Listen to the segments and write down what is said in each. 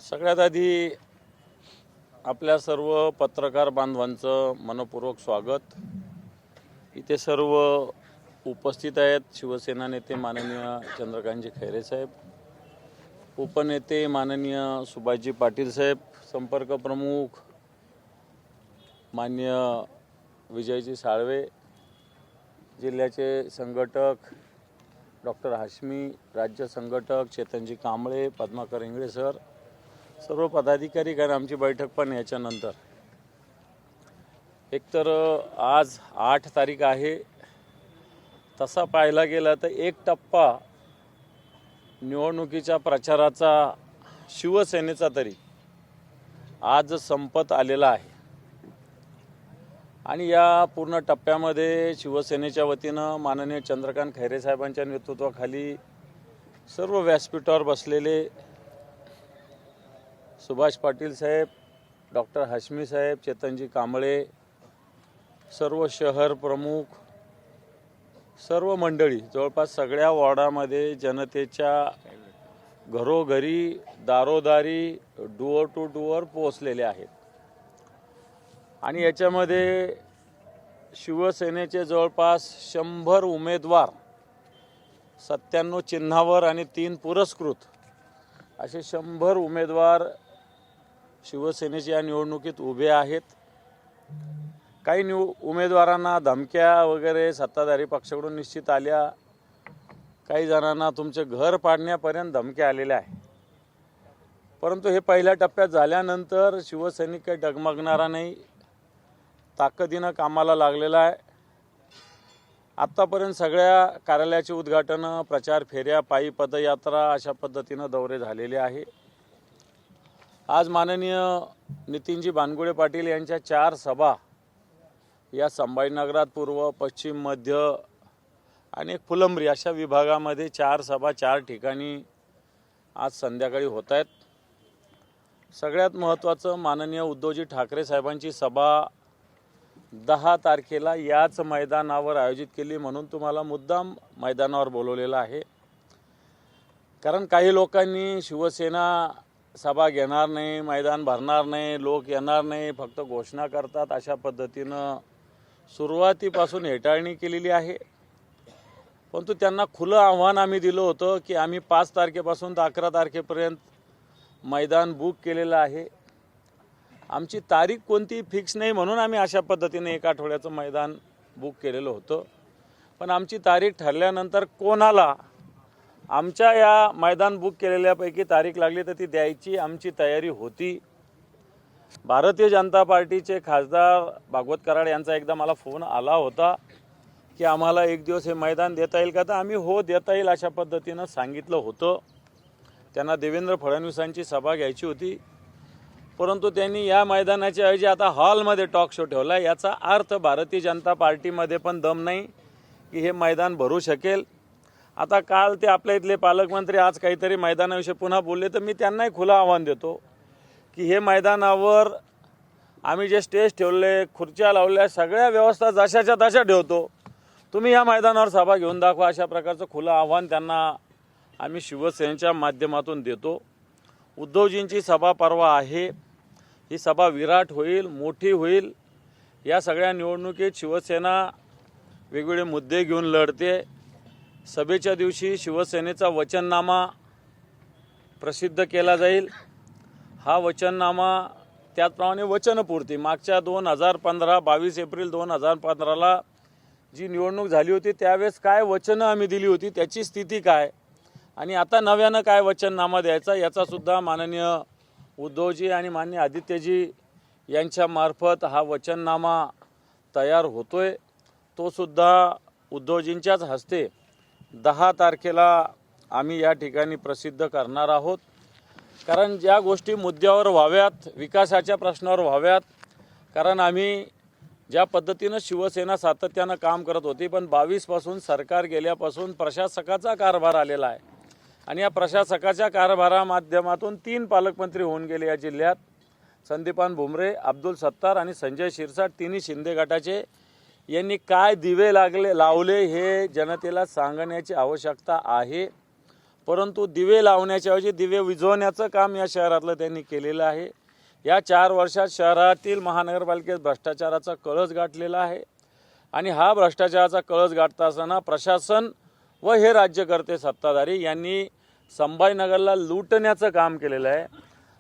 सगळ्यात आधी आपल्या सर्व पत्रकार बांधवांचं मनपूर्वक स्वागत। इथे सर्व उपस्थित आहेत शिवसेना नेते माननीय चंद्रकांतजी खैरे साहेब, उपनेते माननीय सुभाषजी पाटील साहेब, संपर्क प्रमुख माननीय विजयजी साळवे, जिल्ह्याचे संघटक डॉक्टर हाशमी, राज्य संघटक चेतनजी कांबळे, पद्माकर इंगळे सर, सर्व पदाधिकारी, कारण आमची बैठक पण याच्यानंतर। एकतर आज 8 तारीख आहे, तसा पाहायला गेला तर एक टप्पा निवडणुकीच्या प्रचाराचा शिवसेनेचा तरी आज संपत आलेला आहे आणि या पूर्ण टप्प्यामध्ये शिवसेनेच्या वतीनं माननीय चंद्रकांत खैरे साहेबांच्या नेतृत्वाखाली सर्व व्यासपीठावर बसलेले सुभाष पाटील साहेब, डॉक्टर हाशमी साहेब, चेतनजी कांबळे, सर्व शहर प्रमुख, सर्व मंडळी जवळपास सगळ्या वॉर्डामध्ये जनतेच्या घरोघरी दारोदारी डुअर टू डुअर पोहोचलेले आहेत आणि याच्यामध्ये शिवसेनेचे जवळपास 100 उमेदवार 97 चिन्हावर आणि 3 पुरस्कृत असे 100 उमेदवार शिवसेनेचे या निवडणुकीत उभे आहेत। काही उमेदवारांना धमक्या वगैरे सत्ताधारी पक्षाकडून निश्चित आल्या, काही जणांना तुमचे घर पाडण्यापर्यंत धमक्या आलेल्या आहे। परंतु हे पहिल्या टप्प्यात झाल्यानंतर शिवसैनिक काही डगमगणारा नाही, ताकदीनं कामाला लागलेला आहे। आत्तापर्यंत सगळ्या कार्यालयाचे उद्घाटन, प्रचार फेऱ्या, पायी पदयात्रा अशा पद्धतीनं दौरे झालेले आहे। आज माननीय नितीनजी बानगुडे पाटील यांच्या 4 सभा या संभाजीनगरात, पूर्व, पश्चिम, मध्य आणि फुलंब्री अशा विभागामध्ये 4 सभा 4 ठिकाणी आज संध्याकाळी होत आहेत। सगळ्यात महत्त्वाचं, माननीय उद्धवजी ठाकरे साहेबांची सभा 10 तारखेला याच मैदानावर आयोजित केली, म्हणून तुम्हाला मुद्दाम मैदानावर बोलवलेलं आहे। कारण काही लोकांनी शिवसेना सभा घेणार नाही, मैदान भरणार नाही, लोक येणार नाही, फक्त घोषणा करतात अशा पद्धतीनं सुरुवातीपासून हेटाळणी केलेली आहे। परंतु त्यांना खुलं आव्हान आम्ही दिलं होतं की आम्ही 5 तारखेपासून तर 11 तारखेपर्यंत मैदान बुक केलेलं आहे। आमची तारीख कोणती फिक्स नाही, म्हणून आम्ही अशा पद्धतीने 1 आठवड्याचं मैदान बुक केलेलं होतं। पण आमची तारीख ठरल्यानंतर कोणाला आमच्या या मैदान बुक केलेल्यापैकी तारीख लागली तर ती द्यायची आमची तयारी होती। भारतीय जनता पार्टीचे खासदार भागवत कराड यांचा एकदा मला फोन आला होता की आम्हाला 1 दिवस हे मैदान देता येईल का, तर आम्ही हो देता येईल अशा पद्धतीनं सांगितलं होतं। त्यांना देवेंद्र फडणवीसांची सभा घ्यायची होती, परंतु त्यांनी या मैदानाच्या ऐवजी आता हॉलमध्ये टॉक शो ठेवला। याचा अर्थ भारतीय जनता पार्टीमध्ये पण दम नाही की हे मैदान भरू शकेल। आता काल ते आपल्या इथले पालकमंत्री आज काहीतरी मैदानाविषयी पुन्हा बोलले, तर मी त्यांनाही खुलं आव्हान देतो की हे मैदानावर आम्ही जे स्टेज ठेवले, खुर्च्या लावल्या, सगळ्या व्यवस्था जशाच्या तशा ठेवतो, तुम्ही या मैदानावर सभा घेऊन दाखवा, अशा प्रकारचं खुलं आव्हान त्यांना आम्ही शिवसेनेच्या माध्यमातून देतो। उद्धवजींची सभा परवा आहे, ही सभा विराट होईल, मोठी होईल। या सगळ्या निवडणुकीत शिवसेना वेगवेगळे मुद्दे घेऊन लढते। सभेच्या दिवशी शिवसेनेचा वचननामा प्रसिद्ध केला जाईल। हा वचननामा त्याचप्रमाणे वचनपूर्ती, मागच्या 2015 22 एप्रिल 2015ला जी निवडणूक झाली होती त्यावेळेस काय वचनं आम्ही दिली होती, त्याची स्थिती काय, आणि आता नव्यानं काय वचननामा द्यायचा, याचासुद्धा माननीय उद्धवजी आणि माननीय आदित्यजी यांच्यामार्फत हा वचननामा तयार होतोय। तो सुद्धा उद्धवजींच्याच हस्ते 10 तारखेला आम्ही या ठिकाणी प्रसिद्ध करणार आहोत। कारण ज्या गोष्टी मुद्द्यावर व्हाव्यात, विकासाच्या प्रश्नावर व्हाव्यात, कारण आम्ही ज्या पद्धतीनं शिवसेना सातत्यानं काम करत होती, पण 22 पासून सरकार गेल्यापासून प्रशासकाचा कारभार आलेला आहे आणि या प्रशासकाच्या कारभारा माध्यमातून 3 पालकमंत्री होऊन गेले या जिल्ह्यात, संदीपान भुमरे, अब्दुल सत्तार आणि संजय शिरसाट, तिन्ही शिंदे गटाचे। यांनी काय दिवे लावले हे जनतेला सांगण्याची आवश्यकता आहे। परंतु दिवे लावण्याच्याऐवजी दिवे विझवण्याचं काम या शहरातलं त्यांनी केलेलं आहे। या 4 वर्षात शहरातील महानगरपालिकेत भ्रष्टाचाराचा कळस गाठलेला आहे आणि हा भ्रष्टाचाराचा कळस गाठता असताना प्रशासन व हे राज्यकर्ते सत्ताधारी यांनी संभाजीनगरला लुटण्याचं काम केलेलं आहे।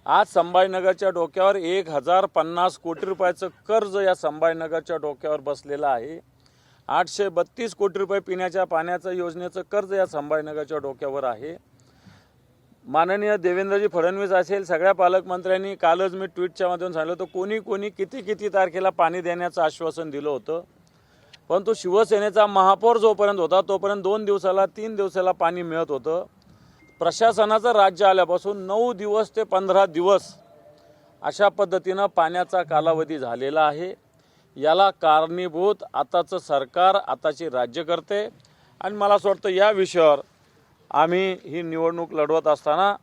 आज संभाजीनगरच्या डोक्यावर 1050 कोटी रुपयाचं कर्ज या संभाजीनगरच्या डोक्यावर बसलेलं आहे। 832 कोटी रुपये पिण्याच्या पाण्याचं योजनेचं कर्ज या संभाजीनगरच्या डोक्यावर आहे। माननीय देवेंद्रजी फडणवीस असेल, सगळ्या पालकमंत्र्यांनी कालच मी ट्विटच्या माध्यमातून सांगितलं होतं कोणी किती तारखेला पाणी देण्याचं आश्वासन दिलं होतं, परंतु शिवसेनेचा महापौर जोपर्यंत होता तोपर्यंत 2 दिवसाला 3 दिवसाला पाणी मिळत होतं। प्रशासनाचं राज्य आल्यापासून 9 दिवस ते 15 दिवस अशा पद्धतीनं पाण्याचा कालावधी झालेला आहे। याला कारणीभूत आताचं सरकार, आताचे राज्यकर्ते आणि मला असं वाटतं या विषयावर आम्ही ही निवडणूक लढवत असताना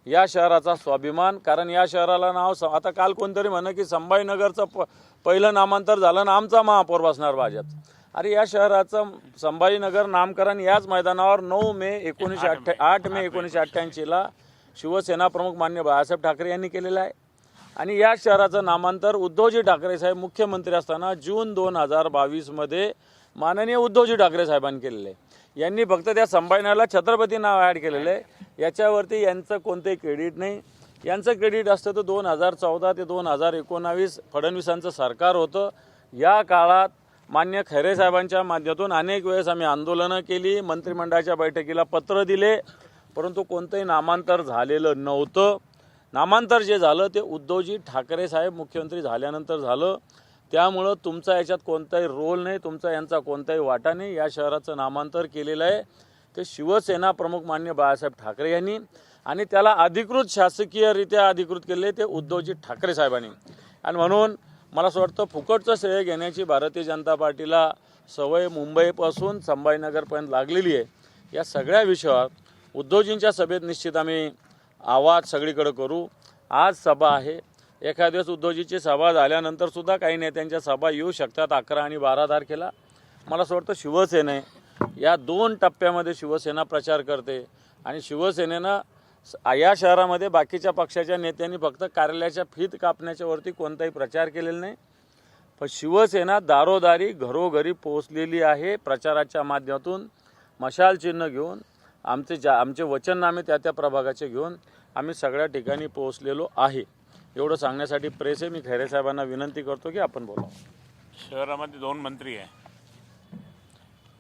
या शहराचा स्वाभिमान, कारण या शहराला नाव आता काल कोणतरी म्हणे की संभाजीनगरचं पहिलं नामांतर झालं ना आमचा महापौर बसणार भाजप। अरे या शहराचं संभाजीनगर नामकरण याच मैदानावर 8 मे 1988ला शिवसेना प्रमुख मान्य बाळासाहेब ठाकरे यांनी केलेलं आहे आणि या शहराचं नामांतर उद्धवजी ठाकरे साहेब मुख्यमंत्री असताना जून 2022 मध्ये माननीय उद्धवजी ठाकरे साहेबांनी केलेलं आहे। यांनी फक्त त्या संभाजीनगरला छत्रपती नाव ॲड केलेलं आहे, याच्यावरती यांचं कोणतेही क्रेडिट नाही। यांचं क्रेडिट असतं तर 2014 ते 2019 फडणवीसांचं सरकार होतं। या काळात मान्य खैरे साहेबांच्या माध्यमातून अनेक वेळेस आम्ही आंदोलनं केली, मंत्रिमंडळाच्या बैठकीला पत्र दिले, परंतु कोणतंही नामांतर झालेलं नव्हतं। नामांतर जे झालं ते उद्धवजी ठाकरे साहेब मुख्यमंत्री झाल्यानंतर झालं। त्यामुळं तुमचा याच्यात कोणताही रोल नाही, तुमचा यांचा कोणताही वाटा नाही। या शहराचं नामांतर केलेलं आहे ते शिवसेना प्रमुख मान्य बाळासाहेब ठाकरे यांनी आणि त्याला अधिकृत शासकीयरित्या अधिकृत केले ते उद्धवजी ठाकरे साहेबांनी। आणि म्हणून मला असं वाटतं फुकटचं श्रेय घेण्याची भारतीय जनता पार्टीला सवय मुंबईपासून संभाजीनगरपर्यंत लागलेली आहे। या सगळ्या विषयावर उद्धवजींच्या सभेत निश्चित आम्ही आवाज सगळीकडे करू। आज सभा आहे, एखाद्या दिवस उद्धवजीची सभा झाल्यानंतर सुद्धा काही नेत्यांच्या सभा येऊ शकतात 11 आणि 12 तारखेला। मला असं वाटतं शिवसेने या 2 टप्प्यामध्ये शिवसेना प्रचार करते आणि शिवसेनेनं या शहरामध्ये बाकीच्या पक्षाच्या नेत्यांनी फक्त कार्यालयाच्या फीत कापण्याच्या वरती कोणताही प्रचार केलेला नाही, पण शिवसेना दारोदारी घरोघरी पोहोचलेली आहे। प्रचाराच्या माध्यमातून मशाल चिन्ह घेऊन आमचे वचननामे त्या प्रभागाचे घेऊन आम्ही सगळ्या ठिकाणी पोहोचलेलो आहे। एवढं सांगण्यासाठी प्रेस आहे। मी खैरे साहेबांना विनंती करतो की आपण बोलावं। शहरामध्ये 2 मंत्री आहे,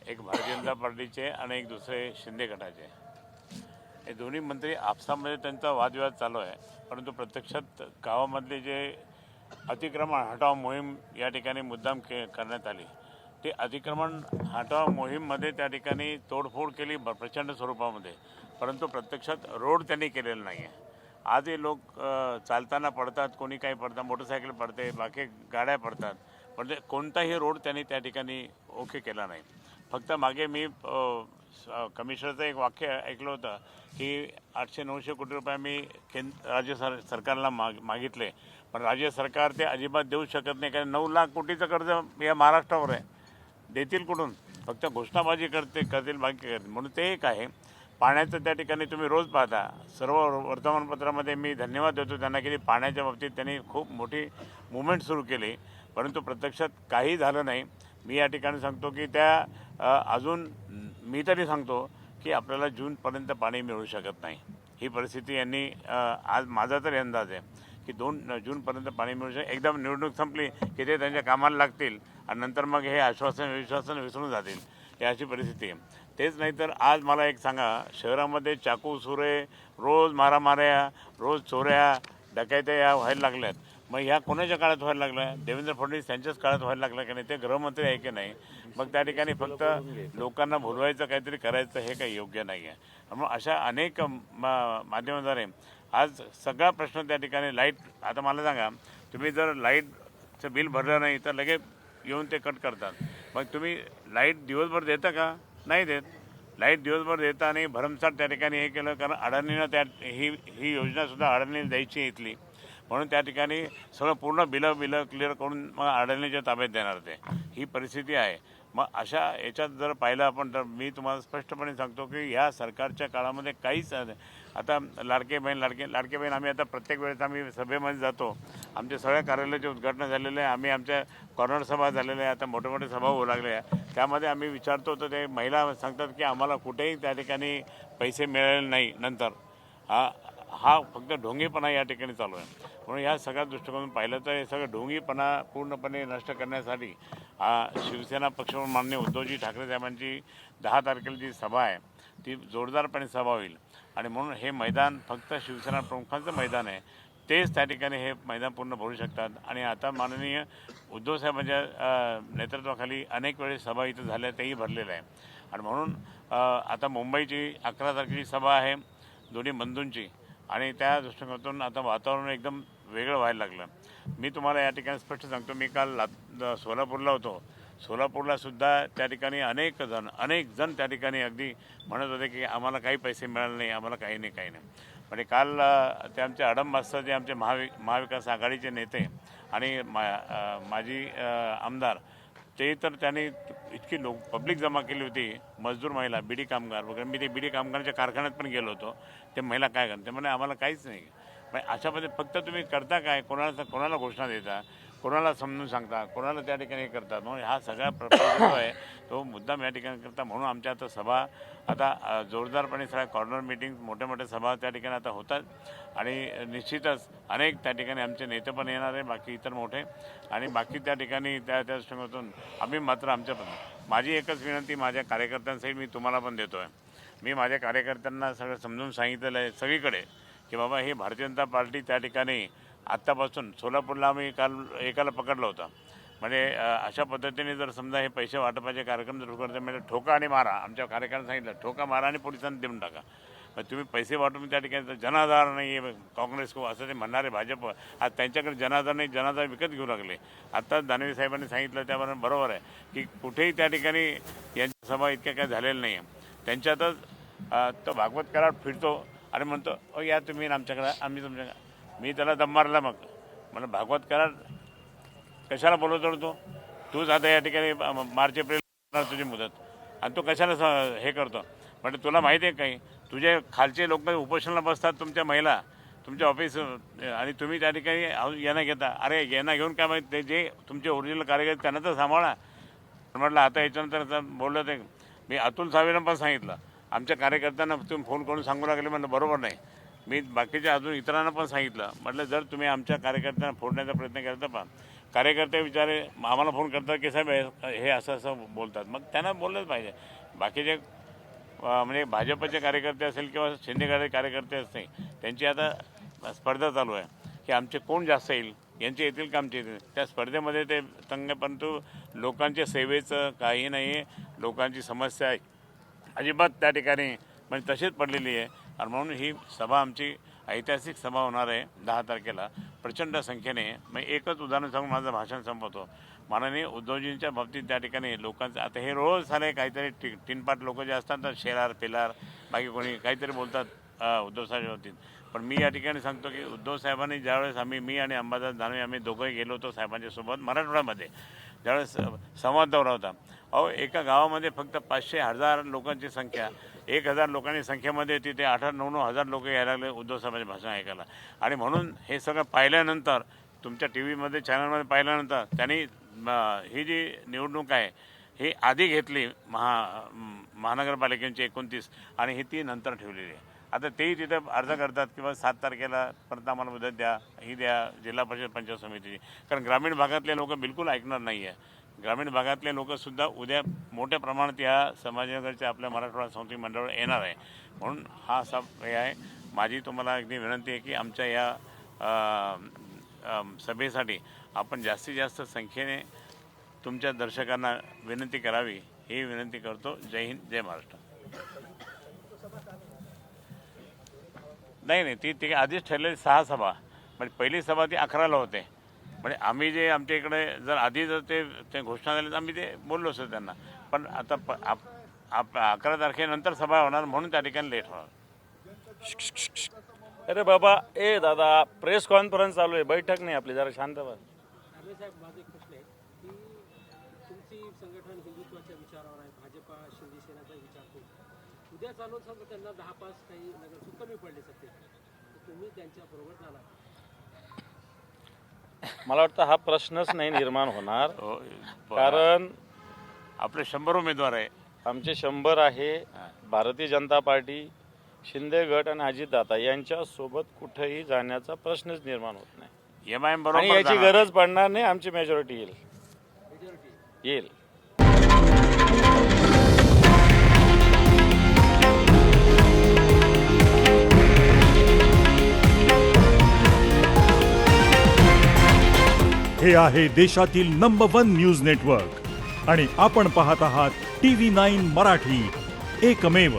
एक भारतीय जनता पार्टीचे आणि एक दुसरे शिंदे गटाचे। हे दोन्ही मंत्री आपसामध्ये त्यांचा वादविवाद चालू आहे, परंतु प्रत्यक्षात गावामधले जे अतिक्रमण हटाव मोहीम या ठिकाणी मुद्दाम करण्यात आली, ते अतिक्रमण हटाव मोहीममध्ये त्या ठिकाणी तोडफोड केली प्रचंड स्वरूपामध्ये, परंतु प्रत्यक्षात रोड त्यांनी केलेला नाही आहे। आजही लोक चालताना पडतात, कोणी काही पडतात, मोटरसायकल पडते, बाकी गाड्या पडतात, पण ते कोणताही रोड त्यांनी त्या ठिकाणी ओके केला नाही। फक्त मागे मी कमिशनरचं एक वाक्य ऐकलं होतं की 800-900 कोटी रुपये मी राज्य सरकारला मागितले, पण राज्य सरकार ते अजिबात देऊ शकत नाही, कारण 9 लाख कोटीचं कर्ज या महाराष्ट्रावर आहे, देतील कुठून? फक्त घोषणाबाजी करतील बाकी करतील। म्हणून ते एक आहे। पाण्याचं त्या ठिकाणी तुम्ही रोज पाहता, सर्व वर्तमानपत्रामध्ये मी धन्यवाद देतो त्यांना की पाण्याच्या बाबतीत त्यांनी खूप मोठी मुवमेंट सुरू केली, परंतु प्रत्यक्षात काही झालं नाही। मी या ठिकाणी सांगतो की अजून मी तरी सांगतो की आपल्याला जूनपर्यंत पाणी मिळू शकत नाही। ही परिस्थिती यांनी आज माझा तरी अंदाज आहे की 2 जूनपर्यंत पाणी मिळू शकते। एकदम निवडणूक संपली की ते त्यांच्या कामाला लागतील आणि नंतर मग हे विश्वासन विसरून जातील, ही अशी परिस्थिती आहे। तेच नाही तर आज मला एक सांगा, शहरामध्ये चाकू सुरे, रोज मारामाऱ्या, रोज चोऱ्या डकैत्या या व्हायला लागल्यात। मग ह्या कोणाच्या काळात व्हायला लागल्या? देवेंद्र फडणवीस त्यांच्याच काळात व्हायला लागलं की नाही? ते गृहमंत्री आहे की नाही? मग त्या ठिकाणी फक्त लोकांना भुलवायचं काहीतरी करायचं हे काही योग्य नाही आहे। त्यामुळे अशा अनेक माध्यमाद्वारे आज सगळा प्रश्न त्या ठिकाणी लाईट, आता मला सांगा, तुम्ही जर लाईटचं बिल भरलं नाही तर लगेच येऊन ते कट करतात, मग तुम्ही लाईट दिवसभर देता का? नाही देत। लाईट दिवसभर देता आणि भरमसाठ त्या ठिकाणी हे केलं, कारण अडाणीनं ही योजनासुद्धा अडाणीला द्यायची इथली, म्हणून त्या ठिकाणी सगळं पूर्ण बिलं क्लिअर करून मग अडाणीच्या ताब्यात देणार ते, ही परिस्थिती आहे। मग अशा याच्यात जर पाहिलं आपण तर मी तुम्हाला स्पष्टपणे सांगतो की ह्या सरकारच्या काळामध्ये काहीच आता लाडके बहीण आम्ही आता प्रत्येक वेळेस आम्ही सभेमध्ये जातो. आमच्या सगळ्या कार्यालयाचे उद्घाटन झालेले आहे. आम्ही आमच्या कॉर्नर सभा झालेल्या आहे. आता मोठे मोठे सभा होऊ लागल्या आहे. त्यामध्ये आम्ही विचारतो तर ते महिला सांगतात की आम्हाला कुठेही त्या ठिकाणी पैसे मिळाले नाही. नंतर हा फक्त ढोंगीपणा या ठिकाणी चालू आहे. म्हणून या सगळ्या दृष्टिकोनातून पाहिलं तर हे सगळं ढोंगीपणा पूर्णपणे नष्ट करण्यासाठी शिवसेना पक्ष माननीय उद्धवजी ठाकरे साहेबांची 10 तारखेला जी सभा आहे ती जोरदारपणे सभा होईल. आणि म्हणून हे मैदान फक्त शिवसेना प्रमुखांचं मैदान आहे. तेच त्या ठिकाणी हे मैदान पूर्ण भरू शकतात. आणि आता माननीय उद्धव साहेबांच्या नेतृत्वाखाली अनेक वेळेस सभा इथं झाल्या, तेही भरलेलं आहे. आणि म्हणून आता मुंबईची 11 तारखेची सभा आहे दोन्ही बंधूंची. आणि त्या दृष्टिकोनातून आता वातावरण एकदम वेगळं व्हायला लागलं. मी तुम्हाला या ठिकाणी स्पष्ट सांगतो, मी काल सोलापूरला होतो. सोलापूरलासुद्धा त्या ठिकाणी अनेक जण त्या ठिकाणी अगदी म्हणत होते की आम्हाला काही पैसे मिळाले नाही, आम्हाला काही नाही. म्हणजे काल ते आमचे अडम मास्तर जे आमचे महाविकास आघाडीचे नेते आणि माजी आमदार ते तर त्यांनी इतकी पब्लिक जमा केली होती, मजदूर महिला, बिडी कामगार वगैरे. मी ते बिडी कामगारांच्या कारखान्यात पण गेलो होतो. ते महिला काय करते म्हणजे आम्हाला काहीच नाही. म्हणजे अशा पद्धती फक्त तुम्ही करता काय, कोणाला घोषणा देता, कोणाला समजून सांगता, कोणाला त्या ठिकाणी हे करतात. म्हणून हा सगळा प्रकार जो आहे तो मुद्दाम या ठिकाणी करता. म्हणून आमच्या आता सभा आता जोरदारपणे सगळ्या कॉर्नर मीटिंग मोठ्या सभा त्या ठिकाणी आता होतात. आणि निश्चितच अनेक त्या ठिकाणी आमचे नेते पण येणार आहे, बाकी इतर मोठे. आणि बाकी त्या ठिकाणी त्या दृष्टिकोनातून आम्ही मात्र माझी एकच विनंती माझ्या कार्यकर्त्यांसहित मी तुम्हाला पण देतो आहे. मी माझ्या कार्यकर्त्यांना सगळं समजून सांगितलेलं आहे सगळीकडे की बाबा ही भारतीय जनता पार्टी त्या ठिकाणी आत्तापासून सोलापूरला आम्ही काल एकाला पकडलं होतं. म्हणजे अशा पद्धतीने जर समजा हे पैसे वाटपाचे कार्यक्रम सुरू करते म्हणजे ठोका आणि मारा. आमच्या कार्यकर्त्यांनी सांगितलं ठोका मारा आणि पोलिसांना देऊन टाका. मग तुम्ही पैसे वाटून त्या ठिकाणी जनाधार नाही आहे काँग्रेस को असं ते म्हणणारे भाजप आज त्यांच्याकडे जनाधार नाही, जनाधार विकत घेऊ लागले. आत्ताच दानवे साहेबांनी सांगितलं त्याबरोबर बरोबर आहे की कुठेही त्या ठिकाणी यांच्या सभा इतक्या काय झालेल्या नाही आहे. त्यांच्यातच तो भागवत कराड फिरतो आणि म्हणतो या तुम्ही आमच्याकडे आम्ही तुमच्याकडे. मी त्याला दम मारला. मग म्हणलं भागवत कराड कशाला बोलवतो तूच आता या ठिकाणी मार्च एप्रिल तुझी मुदत आणि तू कशाला हे करतो. म्हणजे तुला माहिती आहे काही तुझे खालचे लोक उपोषणाला बसतात, तुमच्या महिला तुमच्या ऑफिस आणि तुम्ही त्या ठिकाणी यांना घेता. अरे यांना घेऊन काय माहिती, ते जे तुमचे ओरिजिनल कार्यकर्ते त्यांना तर सांभाळा. म्हटलं आता याच्यानंतर बोललं ते मी अतुल सावेनं पण सांगितलं आमच्या कार्यकर्त्यांना तुम्ही फोन करून सांगू लागले. म्हटलं बरोबर नाही. मी बाकीच्या अजून इतरांना पण सांगितलं. म्हटलं जर तुम्ही आमच्या कार्यकर्त्यांना फोडण्याचा प्रयत्न केला तर पण कार्यकर्ते विचारे आम्हाला फोन करतात की साहेब हे असं बोलतात. मग त्यांना बोललंच पाहिजे. बाकीचे म्हणजे भाजपचे कार्यकर्ते असेल किंवा शिंदेगडचे कार्यकर्ते असतील त्यांची आता स्पर्धा चालू आहे की आमचे कोण जास्त येईल, यांचे येतील का आमचे येतील. त्या स्पर्धेमध्ये ते तंग. परंतु लोकांच्या सेवेचं काही नाही आहे. लोकांची समस्या अजिबात त्या ठिकाणी म्हणजे तशीच पडलेली आहे. आणि म्हणून ही सभा आमची ऐतिहासिक सभा होणार आहे 10 तारखेला प्रचंड संख्येने. मग एकच उदाहरण सांगून माझं भाषण संपवतो. माननीय उद्धवजींच्या बाबतीत त्या ठिकाणी लोकांचं आता हे रोज झालं काहीतरी तीनपाट लोक जे असतात ना शेलार पेलार बाकी कोणी काहीतरी बोलतात उद्धव साहेबांच्या बाबतीत. पण मी या ठिकाणी सांगतो की उद्धव साहेबांनी ज्यावेळेस मी आणि अंबादास दानवे आम्ही दोघंही गेलो होतो साहेबांच्या सोबत मराठवाड्यामध्ये ज्यावेळेस संवाद दौरा होता. एका गावामध्ये फक्त 500-1000 लोकांची संख्या 1000 लोकांची संख्येमध्ये तिथे 8-9 लोक यायला लागले उद्धव साहेबांचे भाषण ऐकायला. आणि म्हणून हे सगळं पाहिल्यानंतर तुमच्या टी व्हीमध्ये चॅनलमध्ये पाहिल्यानंतर त्यांनी ही जी निवडणूक आहे ही आधी घेतली महानगरपालिकेची 29 आणि ही ती नंतर ठेवलेली आहे. आता तेही तिथं अर्ज करतात किंवा 7 तारखेला परत आम्हाला मुदत द्या, ही द्या जिल्हा परिषद पंचायत समितीची. कारण ग्रामीण भागातले लोक बिलकुल ऐकणार नाही आहे. ग्रामीण भागातले लोकसुद्धा उद्या मोठ्या प्रमाणात या संभाजीनगरच्या आपल्या मराठवाडा संस्कृती मंडळावर येणार आहे. म्हणून हा असा हे आहे. माझी तुम्हाला अगदी विनंती आहे की आमच्या या सभेसाठी आपण जास्तीत जास्त संख्येने तुमच्या दर्शकांना विनंती करावी ही विनंती करतो. जय हिंद, जय महाराष्ट्र. नाही ती आधीच ठरलेली 6 सभा. म्हणजे पहिली सभा ती 11ला होते. म्हणजे आम्ही जे आमच्या इकडे जर आधी जर ते घोषणा झाली तर आम्ही ते बोललो असतो त्यांना. पण आता 11 तारखेनंतर सभा होणार म्हणून त्या ठिकाणी लेट होणार. अरे बाबा दादा प्रेस कॉन्फरन्स चालू आहे, बैठक नाही आपली, जरा शांत व्हा. साहेब माझा एक प्रश्न आहे की तुमची संघटन हिंदुत्वाच्या विचारावर आहे, भाजपा शिवसेनेचा विचार करू. उद्या चालून समजा त्यांना 10-5 काही नगरसेवक कमी पडले सत्तेत, तर तुम्ही त्यांच्याबरोबर जाणार. मला वाटतं हा प्रश्नच नाही निर्माण होणार, हो, कारण आपले 100 उमेदवार आहे. आमचे 100 आहे. भारतीय जनता पार्टी, शिंदे गट आणि अजितदादा यांच्या सोबत कुठेही जाण्याचा प्रश्नच निर्माण होत नाही MIM आणि बरोबर याची जाणार. गरज पडणार नाही. आमची मेजॉरिटी येईल. हे आहे देशातील नंबर 1 न्यूज नेटवर्क आणि आपण पाहत आहात TV9 मराठी, एकमेव.